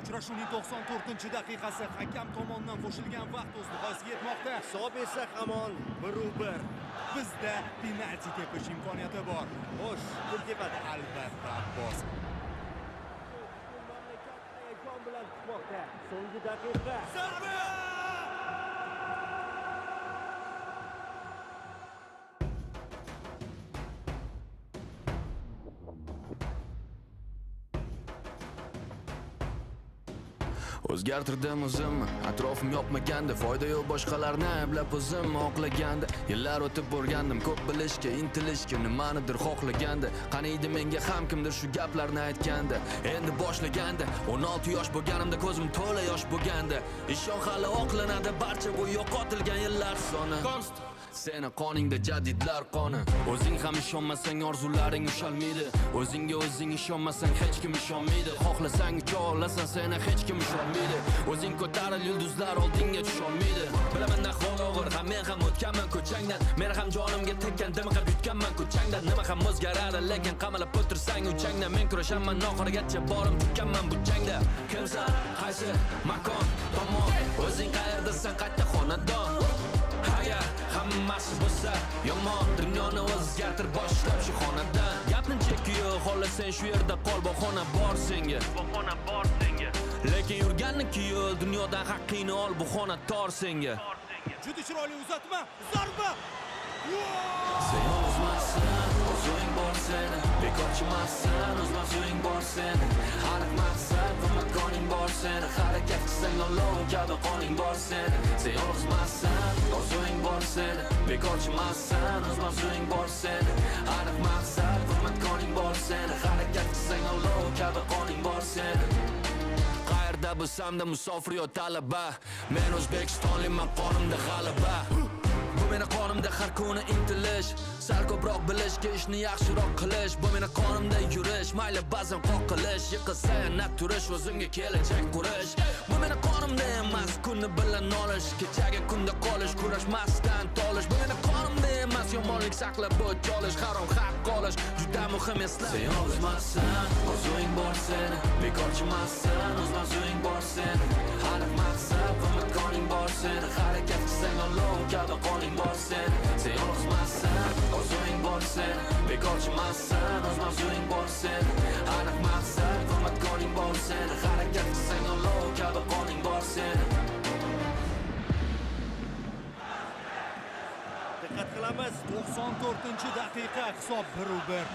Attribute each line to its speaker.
Speaker 1: Uchrashuvning 94-daqiqasi hakam tomonidan qo'shilgan vaqt o'z nihoyasiga yetmoqda.
Speaker 2: Hisob esa hamon 1-1.
Speaker 1: Bizda penalti tepish imkoniyati bor.
Speaker 2: Xo'sh, kim tepadi?
Speaker 1: Albatta Abbos.
Speaker 2: Mamlakat hayajon bilan kutmoqda. So'nggi daqiqa.
Speaker 1: Zarba!
Speaker 3: O'zgartirdim o'zim, atrofim yopmaganda, foyda yo'q boshqalarni ayblab o'zim oqlaganda. Yillar o'tib o'rgandim ko'p bilishga, intilishga, nimanidir xohlaganda. Qaniydi menga ham kimdir shu gaplarni aytganda. Endi boshlaganda, 16 yosh bo'lganimda ko'zim to'la yosh bo'lganda. Ishon hali oqlanadi barcha bu yo'qotilgan yillar soni. Seni qoningda jadidlar qoni. O'zing ham ishonmasang orzularing ushalmaydi. O'zingga o'zing ishonmasang hech kim ishonmaydi. Xohlasang ucha olasan, seni hech kim ishonmaydi. O'zing ko'taril yulduzlar oldinga tusholmaydi. Bilaman ahvol og'ir, ham men ham o'tganman ko'changdan. Men ham jonimga tekkan, dimiqib yutganman ko'changdan. Nima ham o'zgaradi, lekin qamalib o'tirsang uchangdan. Men kurashaman oxirigacha, borim tikkanman bu jangda. Kimsan, qaysi makon, tomon, o'zing qayerdasan, qayta xonadon. Agar hammasi bo'lsa yomon, dunyoni o'zgartir boshlab shu xonadan. Gapni chekiyo, xohlasang shu yerda qol, bu xona bor senga. Lekin yurganniki yo'l, dunyodan haqqingni ol, bu xona tor senga.
Speaker 1: Juda chiroyli uzatma, zarba!
Speaker 3: Sen o'zmassan, o'zing bor seni. Bekorchimassan, o'zing bor seni. Aniq maqsad va makoning bor seni. Harakat qilsang olov kabi qoning bor seni. Sen o'zmassan, o'zing bor seni. Bekorchimassan, o'zing bor seni. Aniq maqsad va makoning bor seni. Harakat qilsang olov kabi qoning bor seni. Qayerda bo'lsam-da musofir yo talaba, men O'zbekistonliman, qonimda g'alaba. Bu meni qonimda har kuni intilish, sal ko'proq bilishga, ishni yaxshiroq qilish. Bu meni qonimda yurish, mayli ba'zan qoqilish, yiqilsa yana turish, o'zimga kelajak qurish. Bu meni qonimda emas, kunni bilan olish, kechagi kunda qolish, kurashmasdan tolish. Bu meni qonimda emas, yomonlik saqlab o'ch olish, harom haq olish, juda muhim eslash. Sen o'zmassan, o'zing bor seni. Bekorchimassan, o'zing bor seni. Aniq maqsad va makoning bor seni. Harakat qilsang olov kabi qoning bor seni. Sen o'zmassan, o'zing bor seni. Bekorchimassan, o'zing bor seni. Aniq maqsad va makoning bor seni. Harakat qilsang olov kabi qoning bor seni.
Speaker 2: Diqqat qilamiz.
Speaker 1: 94-daqiqa hisob 1-1.